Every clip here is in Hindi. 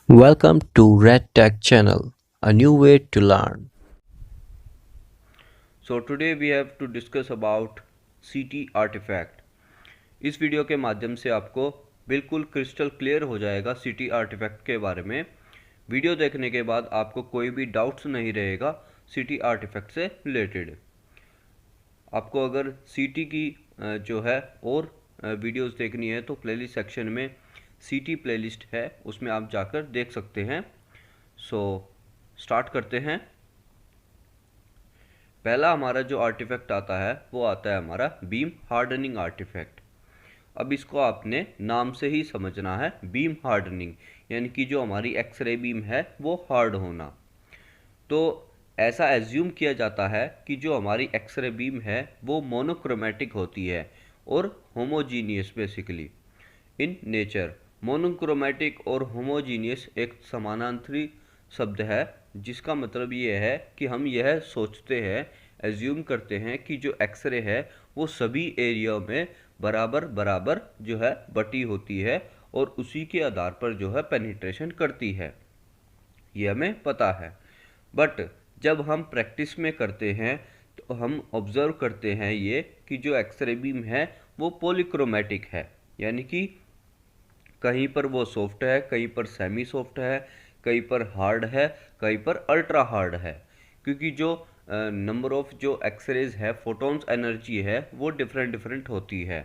Welcome to Red Tech Channel, a new way to learn. So today we have to discuss about CT artifact. इस वीडियो के माध्यम से आपको बिल्कुल क्रिस्टल क्लियर हो जाएगा CT आर्टिफैक्ट के बारे में। वीडियो देखने के बाद आपको कोई भी डाउट्स नहीं रहेगा CT आर्टिफैक्ट से रिलेटेड। आपको अगर CT की जो है और वीडियोस देखनी है तो प्लेलिस्ट सेक्शन में CT प्लेलिस्ट है, उसमें आप जाकर देख सकते हैं। सो स्टार्ट करते हैं। पहला हमारा जो आर्टिफैक्ट आता है वो आता है हमारा बीम हार्डनिंग आर्टिफैक्ट। अब इसको आपने नाम से ही समझना है, बीम हार्डनिंग, यानी कि जो हमारी एक्सरे बीम है वो हार्ड होना। तो ऐसा एज्यूम किया जाता है कि जो हमारी एक्सरे बीम है वो मोनोक्रोमेटिक होती है और homogeneous basically in nature. Monochromatic और होमोजीनियस एक समानांतरी शब्द है, जिसका मतलब ये है कि हम यह सोचते हैं, एज्यूम करते हैं कि जो एक्सरे है वो सभी एरिया में बराबर बराबर जो है बटी होती है और उसी के आधार पर जो है पेनिट्रेशन करती है, ये हमें पता है। बट जब हम प्रैक्टिस में करते हैं तो हम ऑब्जर्व करते हैं ये कि जो एक्सरे बीम है वो पॉलीक्रोमेटिक है, यानी कि कहीं पर वो सॉफ्ट है, कहीं पर सेमी सॉफ्ट है, कहीं पर हार्ड है, कहीं पर अल्ट्रा हार्ड है, क्योंकि जो नंबर ऑफ जो एक्सरेज है, फोटॉन्स एनर्जी है, वो डिफरेंट डिफरेंट होती है।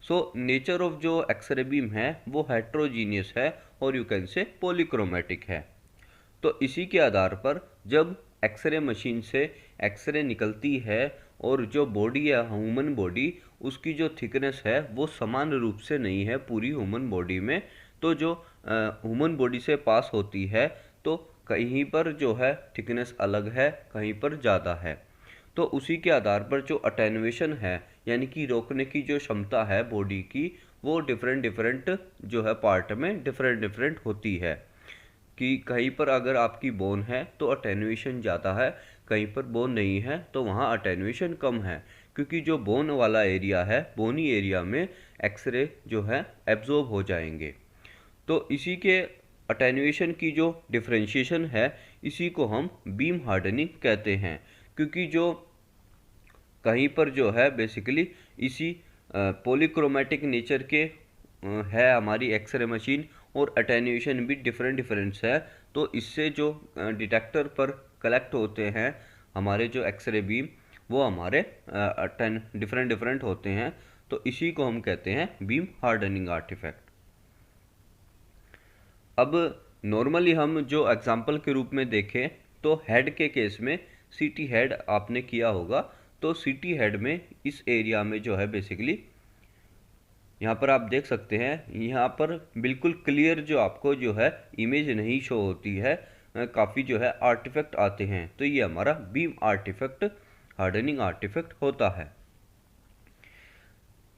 सो नेचर ऑफ जो एक्सरे बीम है वो हेट्रोजीनियस है और यू कैन से पॉलीक्रोमेटिक है। तो इसी के आधार पर जब एक्सरे मशीन से एक्सरे निकलती है और जो बॉडी है ह्यूमन बॉडी, उसकी जो थिकनेस है वो समान रूप से नहीं है पूरी ह्यूमन बॉडी में। तो जो ह्यूमन बॉडी से पास होती है तो कहीं पर जो है थिकनेस अलग है, कहीं पर ज़्यादा है। तो उसी के आधार पर जो अटेनुएशन है, यानी कि रोकने की जो क्षमता है बॉडी की, वो डिफरेंट डिफरेंट जो है पार्ट में डिफरेंट डिफरेंट होती है। कि कहीं पर अगर आपकी बोन है तो अटेनुएशन ज़्यादा है, कहीं पर बोन नहीं है तो वहाँ अटेनुएशन कम है, क्योंकि जो बोन वाला एरिया है, बोनी एरिया में एक्सरे जो है एब्जॉर्ब हो जाएंगे। तो इसी के अटेनुएशन की जो डिफरेंशिएशन है, इसी को हम बीम हार्डनिंग कहते हैं। क्योंकि जो कहीं पर जो है बेसिकली इसी पॉलीक्रोमेटिक नेचर के है हमारी एक्सरे मशीन, और अटेन्यूएशन भी डिफरेंट डिफरेंस है। तो इससे जो डिटेक्टर पर कलेक्ट होते हैं हमारे जो एक्सरे बीम, वो हमारे डिफरेंट डिफरेंट होते हैं। तो इसी को हम कहते हैं बीम हार्डनिंग आर्टिफैक्ट। अब नॉर्मली हम जो एग्जांपल के रूप में देखें तो हेड के केस में सीटी हेड आपने किया होगा। तो सीटी हेड में इस एरिया में जो है बेसिकली यहाँ पर आप देख सकते हैं, यहाँ पर बिल्कुल क्लियर जो आपको जो है इमेज नहीं शो होती है, काफ़ी जो है आर्टिफैक्ट आते हैं। तो ये हमारा बीम आर्टिफैक्ट हार्डनिंग आर्टिफैक्ट होता है।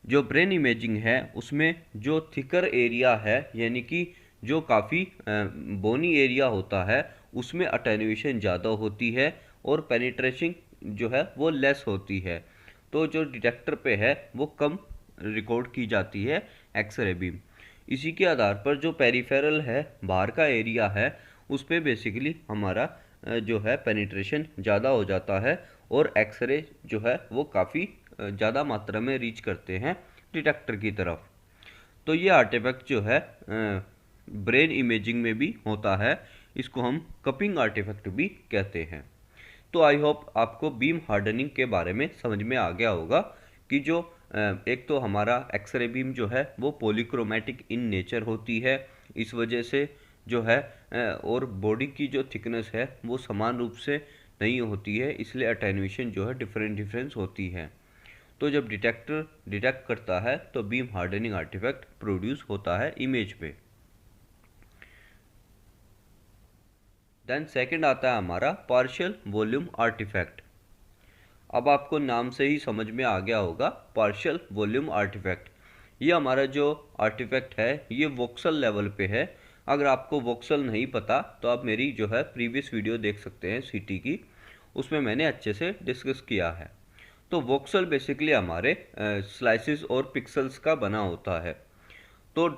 जो ब्रेन इमेजिंग है उसमें जो थिकर एरिया है, यानी कि जो काफ़ी बोनी एरिया होता है, उसमें अटेन्यूएशन ज़्यादा होती है और पेनिट्रेशन जो है वो लेस होती है। तो जो डिटेक्टर पे है वो कम रिकॉर्ड की जाती है एक्सरे बीम। इसी के आधार पर जो पेरिफेरल है, बाहर का एरिया है, उस पर बेसिकली हमारा जो है पेनिट्रेशन ज़्यादा हो जाता है और एक्सरे जो है वो काफ़ी ज़्यादा मात्रा में रीच करते हैं डिटेक्टर की तरफ। तो ये आर्टिफैक्ट जो है ब्रेन इमेजिंग में भी होता है, इसको हम कपिंग आर्टिफैक्ट भी कहते हैं। तो आई होप आपको बीम हार्डनिंग के बारे में समझ में आ गया होगा कि जो एक तो हमारा एक्सरे बीम जो है वो पॉलीक्रोमेटिक इन नेचर होती है, इस वजह से जो है और बॉडी की जो थिकनेस है वो समान रूप से नहीं होती है, इसलिए अटेन्यूएशन जो है डिफरेंट डिफरेंस होती है। तो जब डिटेक्टर डिटेक्ट करता है तो बीम हार्डनिंग आर्टिफैक्ट प्रोड्यूस होता है इमेज पे। देन सेकंड आता है हमारा पार्शियल वॉल्यूम आर्टिफैक्ट। अब आपको नाम से ही समझ में आ गया होगा पार्शियल वॉल्यूम आर्टिफैक्ट। ये हमारा जो आर्टिफैक्ट है ये वोक्सल लेवल पे है। अगर आपको वोक्सल नहीं पता तो आप मेरी जो है प्रीवियस वीडियो देख सकते हैं सीटी की, उसमें मैंने अच्छे से डिस्कस किया है। तो वोक्सल बेसिकली हमारे स्लाइसिस और पिक्सल्स का बना होता है। तो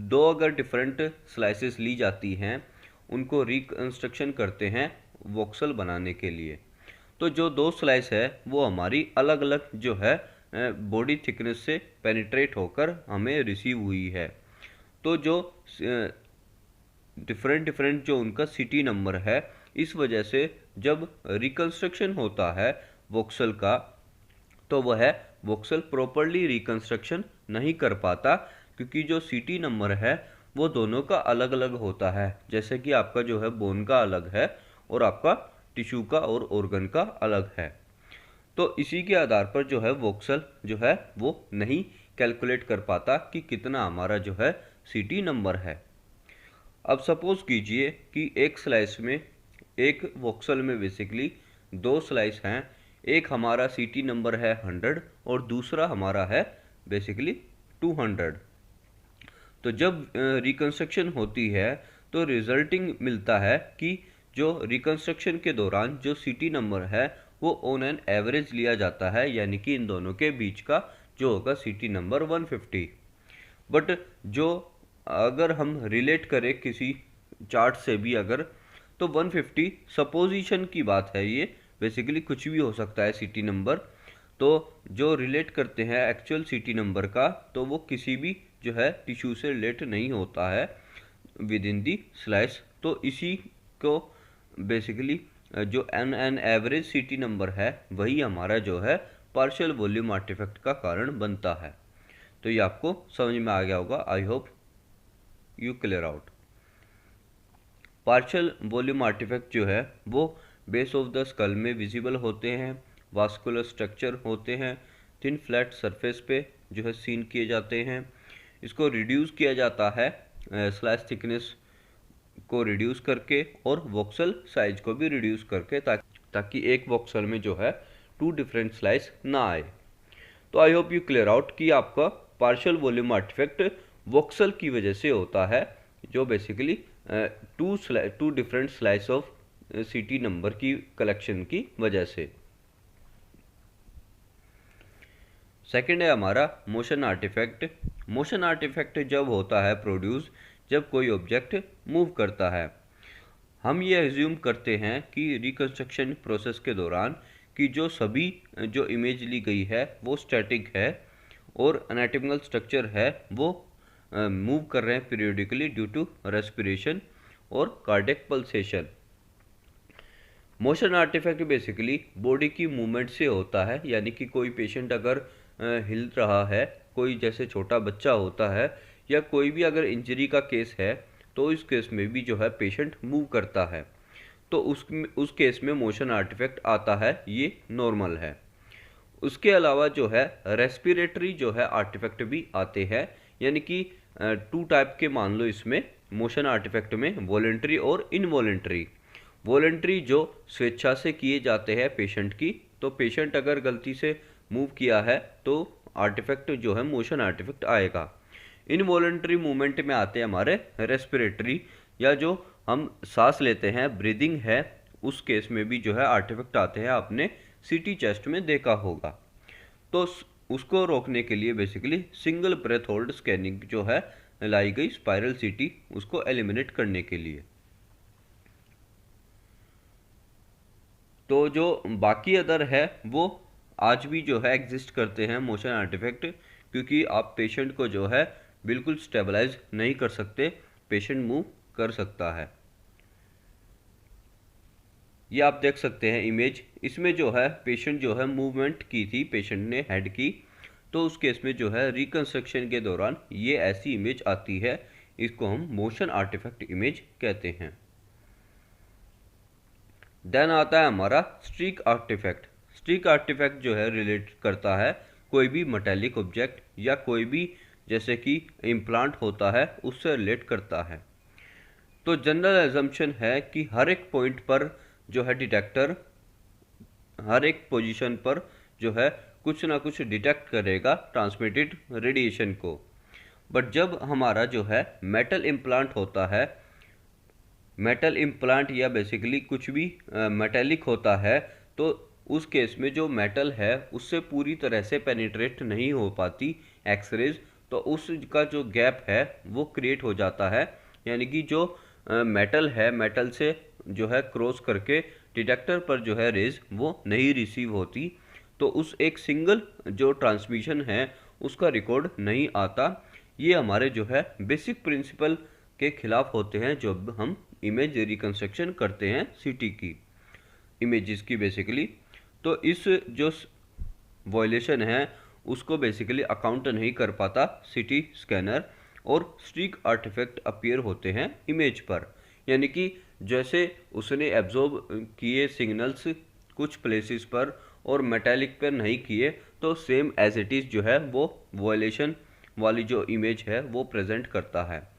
दो अगर डिफरेंट स्लाइसेस ली जाती हैं, उनको रिकंस्ट्रक्शन करते हैं वोक्सल बनाने के लिए। तो जो दो स्लाइस है वो हमारी अलग अलग जो है बॉडी थिकनेस से पेनिट्रेट होकर हमें रिसीव हुई है। तो जो डिफरेंट जो उनका सिटी नंबर है, इस वजह से जब रिकंस्ट्रक्शन होता है वोक्सल का, तो वह वोक्सल प्रॉपरली रिकंस्ट्रक्शन नहीं कर पाता, क्योंकि जो सिटी नंबर है वो दोनों का अलग अलग होता है। जैसे कि आपका जो है बोन का अलग है और आपका टिश्यू का और ऑर्गन का अलग है। तो इसी के आधार पर जो है वोक्सल जो है वो नहीं कैलकुलेट कर पाता कि कितना हमारा जो है सिटी नंबर है। अब सपोज कीजिए कि एक स्लाइस में, एक वोक्सल में बेसिकली दो स्लाइस हैं, एक हमारा सीटी नंबर है 100 और दूसरा हमारा है बेसिकली 200। तो जब रिकंस्ट्रक्शन होती है तो रिजल्टिंग मिलता है कि जो रिकंस्ट्रक्शन के दौरान जो सीटी नंबर है वो ऑन एन एवरेज लिया जाता है, यानी कि इन दोनों के बीच का जो होगा सीटी नंबर 150। बट जो अगर हम रिलेट करें किसी चार्ट से भी अगर, तो 150 सपोजिशन की बात है, ये बेसिकली कुछ भी हो सकता है सिटी नंबर। तो जो रिलेट करते हैं एक्चुअल सिटी नंबर का, तो वो किसी भी जो है टिश्यू से रिलेट नहीं होता है विद इन दी स्लाइस। तो इसी को बेसिकली जो एन एवरेज सिटी नंबर है वही हमारा जो है पार्शियल वॉल्यूम आर्टिफैक्ट का कारण बनता है। तो ये आपको समझ में आ गया होगा, I hope you clear out. Partial volume artifact जो है वो बेस ऑफ द स्कल में विजिबल होते हैं, वास्कुलर स्ट्रक्चर होते हैं, थिन फ्लैट सरफेस पे जो है सीन किए जाते हैं। इसको रिड्यूस किया जाता है स्लाइस थिकनेस को रिड्यूस करके और वोक्सल साइज को भी रिड्यूस करके, ताकि एक वोक्सल में जो है टू डिफरेंट स्लाइस ना आए। तो आई होप यू क्लियर आउट कि आपका पार्शियल वॉल्यूम आर्टिफैक्ट वोक्सल की वजह से होता है, जो basically two different slice of CT number की कलेक्शन की वजह से। सेकंड है हमारा मोशन आर्टिफैक्ट। मोशन आर्टिफैक्ट जब होता है प्रोड्यूस जब कोई ऑब्जेक्ट मूव करता है। हम ये एज्यूम करते हैं कि रिकंस्ट्रक्शन प्रोसेस के दौरान कि जो सभी जो इमेज ली गई है वो स्टैटिक है और एनाटॉमिकल स्ट्रक्चर है वो मूव कर रहे हैं पीरियोडिकली ड्यू टू रेस्पिरेशन और cardiac pulsation. Motion artifact basically body की मूवमेंट से होता है, यानी कि कोई पेशेंट अगर हिल रहा है, कोई जैसे छोटा बच्चा होता है या कोई भी अगर इंजरी का केस है, तो इस केस में भी जो है पेशेंट मूव करता है, तो उस केस में मोशन आर्टिफैक्ट आता है, ये नॉर्मल है। उसके अलावा जो है रेस्पिरेटरी जो है आर्टिफैक्ट भी आते हैं, यानी कि टू टाइप के मान लो इसमें मोशन आर्टिफैक्ट में, वॉलेंट्री और इनवॉलेंट्री। वॉलेंट्री जो स्वेच्छा से किए जाते हैं पेशेंट की, तो पेशेंट अगर गलती से मूव किया है तो आर्टिफैक्ट जो है मोशन आर्टिफैक्ट आएगा। इनवॉलेंट्री मूवमेंट में आते हैं हमारे रेस्पिरेटरी, या जो हम सांस लेते हैं ब्रीदिंग है, उस केस में भी जो है आर्टिफैक्ट आते हैं, आपने सीटी चेस्ट में देखा होगा। तो उसको रोकने के लिए basically single breath hold scanning जो है लाई गई स्पाइरल सीटी, उसको एलिमिनेट करने के लिए। तो जो बाकी अदर है वो आज भी जो है एग्जिस्ट करते हैं मोशन आर्टिफैक्ट, क्योंकि आप पेशेंट को जो है बिल्कुल स्टेबलाइज नहीं कर सकते, पेशेंट मूव कर सकता है। ये आप देख सकते हैं इमेज, इसमें जो है पेशेंट जो है मूवमेंट की थी पेशेंट ने हेड की, तो उस केस में जो है रिकंस्ट्रक्शन के दौरान ये ऐसी इमेज आती है, इसको हम मोशन आर्टिफैक्ट इमेज कहते हैं। देन आता है हमारा स्ट्रीक आर्टिफैक्ट। स्ट्रीक आर्टिफैक्ट जो है रिलेट करता है कोई भी मेटेलिक ऑब्जेक्ट या कोई भी जैसे कि इम्प्लांट होता है उससे रिलेट करता है। तो जनरल एजम्पशन है कि हर एक पॉइंट पर जो है डिटेक्टर हर एक पोजीशन पर जो है कुछ ना कुछ डिटेक्ट करेगा ट्रांसमिटेड रेडिएशन को। बट जब हमारा जो है मेटल इम्प्लांट होता है, मेटल इम्प्लांट या बेसिकली कुछ भी मेटेलिक होता है, तो उस केस में जो मेटल है उससे पूरी तरह से पेनिट्रेट नहीं हो पाती एक्सरेज, तो उसका जो गैप है वो क्रिएट हो जाता है, यानी कि जो मेटल है, मेटल से जो है क्रॉस करके डिटेक्टर पर जो है रेज वो नहीं रिसीव होती, तो उस एक सिंगल जो ट्रांसमिशन है उसका रिकॉर्ड नहीं आता। ये हमारे जो है बेसिक प्रिंसिपल के खिलाफ होते हैं जब हम इमेज रिकंस्ट्रक्शन करते हैं सिटी की इमेजेस की बेसिकली। तो इस जो वॉयलेशन है उसको बेसिकली अकाउंट नहीं कर पाता सिटी स्कैनर, और स्ट्रीक आर्टिफैक्ट अपीयर होते हैं इमेज पर, यानी कि जैसे उसने एब्जॉर्ब किए सिग्नल्स कुछ प्लेसेस पर और मेटालिक पर नहीं किए, तो सेम एज इट इज़ जो है वो वॉयलेशन वाली जो इमेज है वो प्रेजेंट करता है।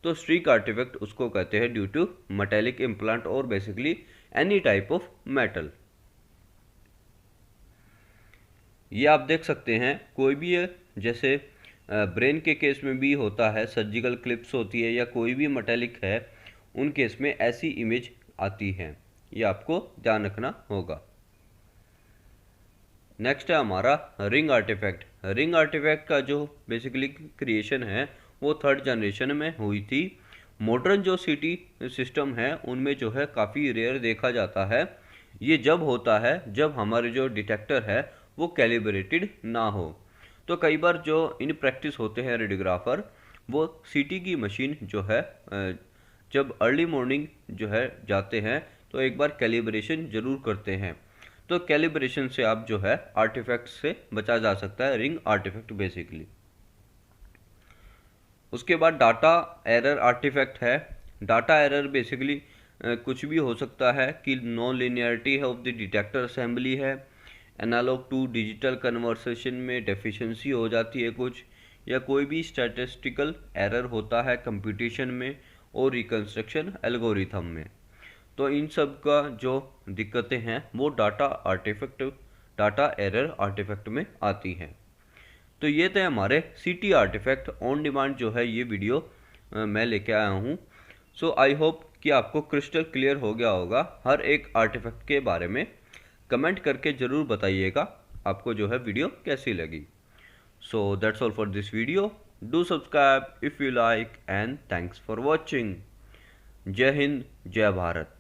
तो स्ट्रीक आर्टिफैक्ट उसको कहते हैं ड्यू टू मेटालिक इम्प्लांट और basically any type of metal. ये आप देख सकते हैं कोई भी है, जैसे ब्रेन के केस में भी होता है, सर्जिकल क्लिप्स होती है या कोई भी मेटालिक है, उन केस में ऐसी इमेज आती है, ये आपको ध्यान रखना होगा। नेक्स्ट है हमारा रिंग आर्टिफैक्ट। रिंग आर्टिफैक्ट का जो बेसिकली क्रिएशन है वो थर्ड जनरेशन में हुई थी। मॉडर्न जो सिटी सिस्टम है उनमें जो है काफ़ी रेयर देखा जाता है। ये जब होता है जब हमारे जो डिटेक्टर है वो कैलिब्रेटेड ना हो। तो कई बार जो इन प्रैक्टिस होते हैं रेडियोग्राफर, वो सिटी की मशीन जो है जब अर्ली मॉर्निंग जो है जाते हैं तो एक बार कैलिब्रेशन ज़रूर करते हैं। तो कैलिब्रेशन से आप जो है आर्टिफैक्ट से बचा जा सकता है, रिंग आर्टिफैक्ट बेसिकली। उसके बाद डाटा एरर आर्टिफैक्ट है। डाटा एरर बेसिकली कुछ भी हो सकता है कि नॉन लिनियरिटी है ऑफ द डिटेक्टर असेंबली है, एनालॉग टू डिजिटल कन्वर्सेशन में डेफिशिएंसी हो जाती है कुछ, या कोई भी स्टैटिस्टिकल एरर होता है कंप्यूटेशन में और रिकंस्ट्रक्शन एल्गोरिथम में। तो इन सब का जो दिक्कतें हैं वो डाटा एरर आर्टिफैक्ट में आती हैं। तो ये थे हमारे सिटी आर्टिफैक्ट ऑन डिमांड जो है ये वीडियो मैं लेके आया हूँ। सो आई होप कि आपको क्रिस्टल क्लियर हो गया होगा हर एक आर्टिफैक्ट के बारे में। कमेंट करके ज़रूर बताइएगा आपको जो है वीडियो कैसी लगी। So that's all for this video. Do subscribe if you like and thanks for watching. जय हिंद, जय भारत।